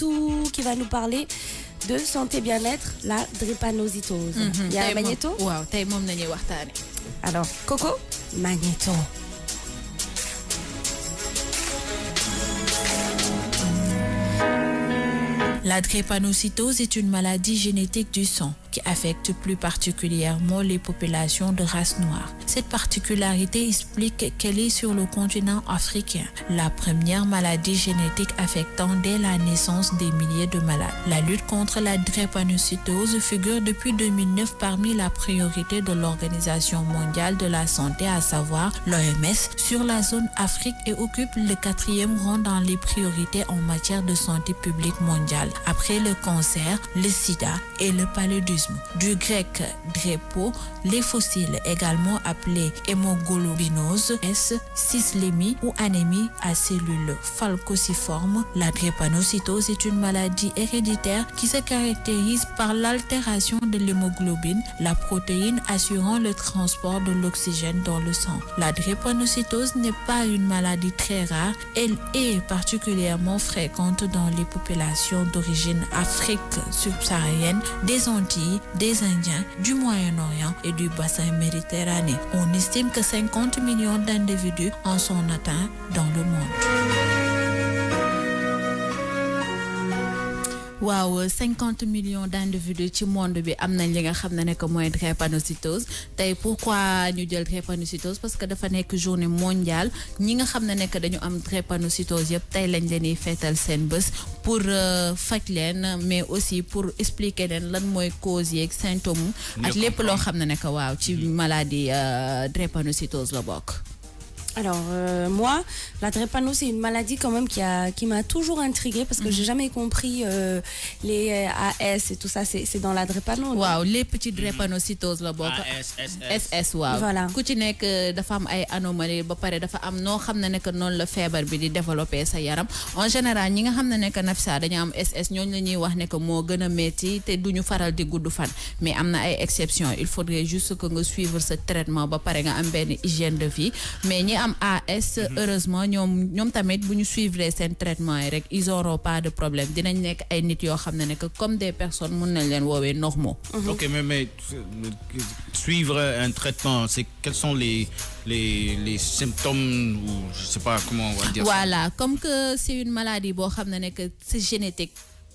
Mariétou qui va nous parler de santé bien-être, la drépanocytose. Il y a Magnéto? Wow, tay mom nañuy waxtaane. Alors, Coco, Magnéto. La drépanocytose est une maladie génétique du sang qui affecte plus particulièrement les populations de race noire. Cette particularité explique qu'elle est sur le continent africain, la première maladie génétique affectant dès la naissance des milliers de malades. La lutte contre la drépanocytose figure depuis 2009 parmi la priorité de l'Organisation mondiale de la santé, à savoir l'OMS, sur la zone Afrique et occupe le 4e rang dans les priorités en matière de santé publique mondiale, après le cancer, le sida et le paludisme. Du grec drépo, les fossiles également appelés hémoglobinose S, cyslémie ou anémie à cellules falcociformes. La drépanocytose est une maladie héréditaire qui se caractérise par l'altération de l'hémoglobine, la protéine assurant le transport de l'oxygène dans le sang. La drépanocytose n'est pas une maladie très rare, elle est particulièrement fréquente dans les populations d'origine Afrique subsaharienne, des Antilles, des Indiens, du Moyen-Orient et du bassin méditerranéen. On estime que 50 millions d'individus en sont atteints dans le monde. Wow, 50 millions d'individus ci monde bi am nañ li nga xam ne que mooy drépanocytose. Tey pourquoi ñu jël drépanocytose? Parce que dafa nekk journée mondiale ñi nga xam ne que dañu am drépanocytose yëpp tey lañ leen di feetal seen bés pour faj leen, mais aussi pour expliquer leen lan mooy cause yeeg symptômes ak lépp loo xam ne que waaw ci maladie drépanocytose la bokk. Alors, moi, la drépano, c'est une maladie quand même qui m'a toujours intriguée parce que j'ai jamais compris les AS et tout ça, c'est dans la drépano. Wow, les petits drépanocytoses la bokk. SS, waaw. Voilà. Ku ci nekk dafa am ay anomalie ba pare dafa am noo xam ne que noonu la feebar bi di développer sa yaram. En général, ñi nga xam ne que Nafisa dañu am SS ñooñu la ñuy wax ne que moo gën a metti te duñu faral di gudd fan. Mais am na ay exceptions. Il faudrait juste que nga suivre ce traitement ba pare nga am benn hygiène de vie. Mais ñi am AS, heureusement ñoom tamit bu ñu suivre seen traitement yi rek ils auront pas de problème dinañ nekk ay nit yoo xam ne que comme des personnes mën nañ leen woowee normaux. Ok, mais suivre un traitement, c'est quels sont les symptômes, ou je sais pas comment on va dire. Voilà, comme que c'est une maladie boo xam ne que c'est génétique.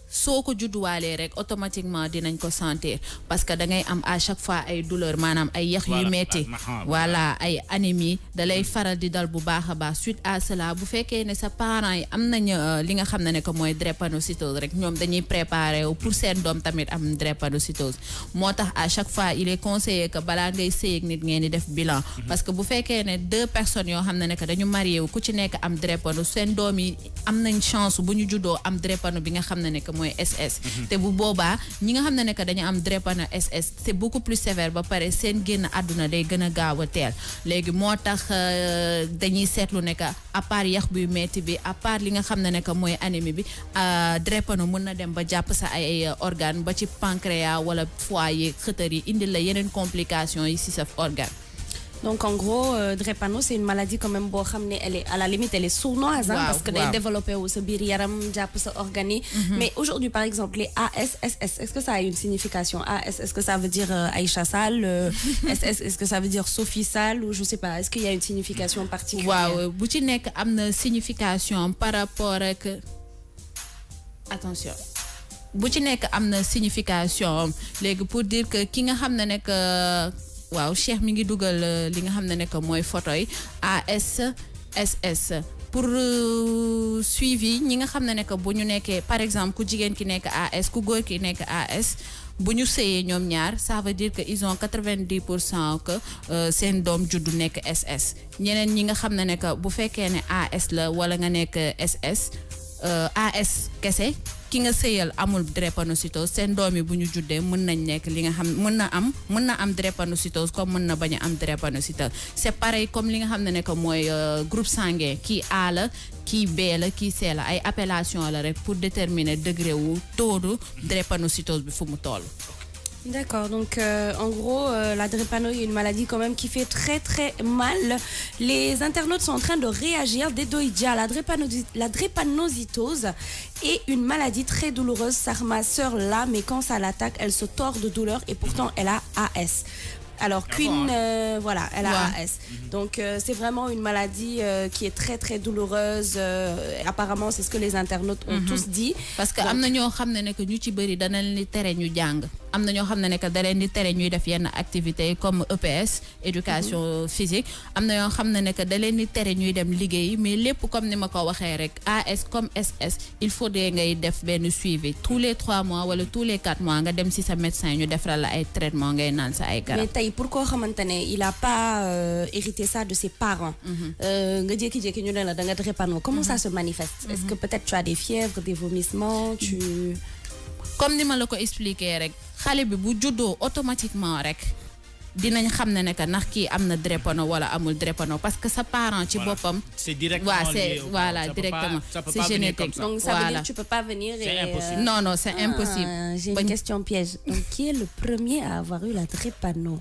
soo ko judduwaalee rek automatiquement dinañ ko sentir parce que da ngay am à chaque fois ay douleur maanaam ay yax yu metti voilà ay anémie da lay faral di dal bu baax a baax. Suite à cela bu fekkee ne sa parents yi am nañ li nga xam ne que mooy drépanocytose rek ñoom dañuy préparer pour seen doom tamit am drépanocytose. Moo tax à chaque fois il est conseillé que balaa ngay sëy ak nit ngeen di def bilan parce que bu fekkee ne 2 personnes yoo xam ne que dañu marié wu ku ci nekk am drépano seen doom yi am nañ chance bu ñu juddoo am drépano bi nga xam ne que mooy SS. te bu boobaa ñi nga xam ne que dañu am drépano SS c'est beaucoup plus sévère ba pare seen génn àdduna day gën a gaaw a teel. Léegi moo tax dañuy seetlu ne que à part yax buy metti bi à part li nga xam ne que mooy anémie bi drépano mën na dem ba jàpp sa ay organe ba ci pancréas wala foie yi xëtër yi indi la yeneen complications yi ci sa organe. Donc en gros, drépano, c'est une maladie quand même, elle est à la limite, elle est sournoise, hein, parce que elle est développée au biram, organique. Mais aujourd'hui, par exemple, les AS, SS, est-ce que ça a une signification? AS, est-ce que ça veut dire Aïcha Sall? SS, est-ce que ça veut dire Sophie Sall? Ou je sais pas, est-ce qu'il y a une signification particulière? Wow, bu ci nek amna signification par rapport ak attention. Bu ci nek amna signification légui pour dire que ki nga xamné nek waaw Cheikh mi ngi dugal li nga xam ne que mooy photo yi ASSS pour suivi ñi nga xam ne que bu ñu nekkee par exemple ku jigéen ki nekk AS ku góor ki nekk AS bu ñu sëyee ñoom ñaar ça veut dire que ils ont 90% que seen doom juddu nekk SS. ñeneen ñi nga xam ne que bu fekkee ne AS la wala nga nekk SS AS kese ki nga sëyal amul drépanocytose seen doom yi bu ñu juddee mën nañ nekk li nga xam mën na am drépanocytose comme mën na bañ a am drépanocytose. C'est pareil comme li nga xam ne que mooy groupe sanguin kii A la kii B la kii C la ay appellation la rek pour déterminer degré wu taux de drépanocytose bi fu mu toll. D'accord, donc en gros, la drépano est une maladie quand même qui fait très très mal. Les internautes sont en train de réagir. Dedoïdja, la drépanocytose est une maladie très douloureuse. Ma sœur là, mais quand ça l'attaque, elle se tord de douleur et pourtant elle a AS. Alors qu'une voilà, elle a AS. Donc c'est vraiment une maladie qui est très très douloureuse. Apparemment, c'est ce que les internautes ont tous dit. Parce que am na ñoo xamné ne que ñu ci bëri dana leen di tere ñu jàng. Am na ñoo xamné ne que da leen di tere ñuy def yenn activités comme EPS, éducation physique. Am na ñoo xamné ne que da leen di tere ñuy dem liggéey, mais lépp comme ni ma ko waxé rek AS comme SS, il faut de ngay def ben suivi tous les 3 mois wala tous les 4 mois nga dem ci sa médecin ñu defal la ay traitement ngay naan sa ay garab. Mais pourquoi il n'a pas hérité ça de ses parents? Comment ça se manifeste? Est-ce que peut-être tu as des fièvres, des vomissements, Comme je l'ai expliqué, rek xalé bi bu juddo automatiquement rek dinañ xamné ne que nak ki amna drépano wala amul drépano parce que sa parent ci bopam c'est directement lié voilà directement c'est génétique. Donc ça veut dire que tu peux pas venir c'est impossible. Non c'est impossible. J'ai une question piège. Donc qui est le premier à avoir eu la drépano?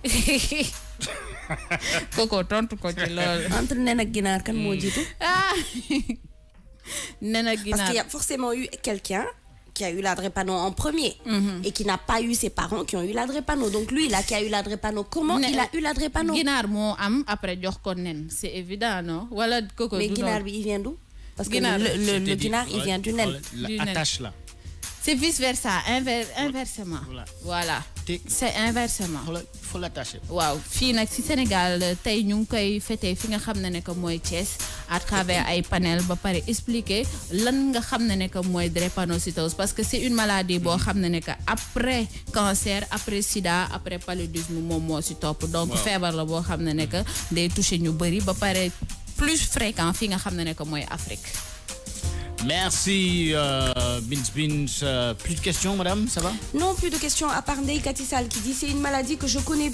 Koko tontu ko ci lol. Entre nen ak ginaar kan mo jitu? Nen ak ginaar. Parce qu'il y a forcément eu quelqu'un qui a eu la drépano en premier et qui n'a pas eu ses parents qui ont eu la drépano. Donc lui, qui a eu la drépano, comment il a eu la drépano? Ginar mo am après jox ko nen, c'est évident non? Wala koko. Mais ginar il vient d'où? Parce que le ginar il vient du nen. Attache là. C'est vice versa, inversement. Voilà. C'est inversement. Il faut l'attacher. Waaw, fi nak ci Sénégal tay ñu ngi koy fété fi nga xamné ne que moy Thiès à travers ay panel ba paré expliquer lan nga xamné ne que moy drépanocytose parce que c'est une maladie bo xamné ne que après cancer, après sida, après paludisme mom mo ci top. Donc fièvre la bo xamné ne que day toucher ñu bari ba paré plus fréquent fi nga xamné ne que moy Afrique. Merci, Bins. Plus de questions, madame, ça va? Non, plus de questions, à part Ndei Katissal qui dit c'est une maladie que je connais bien.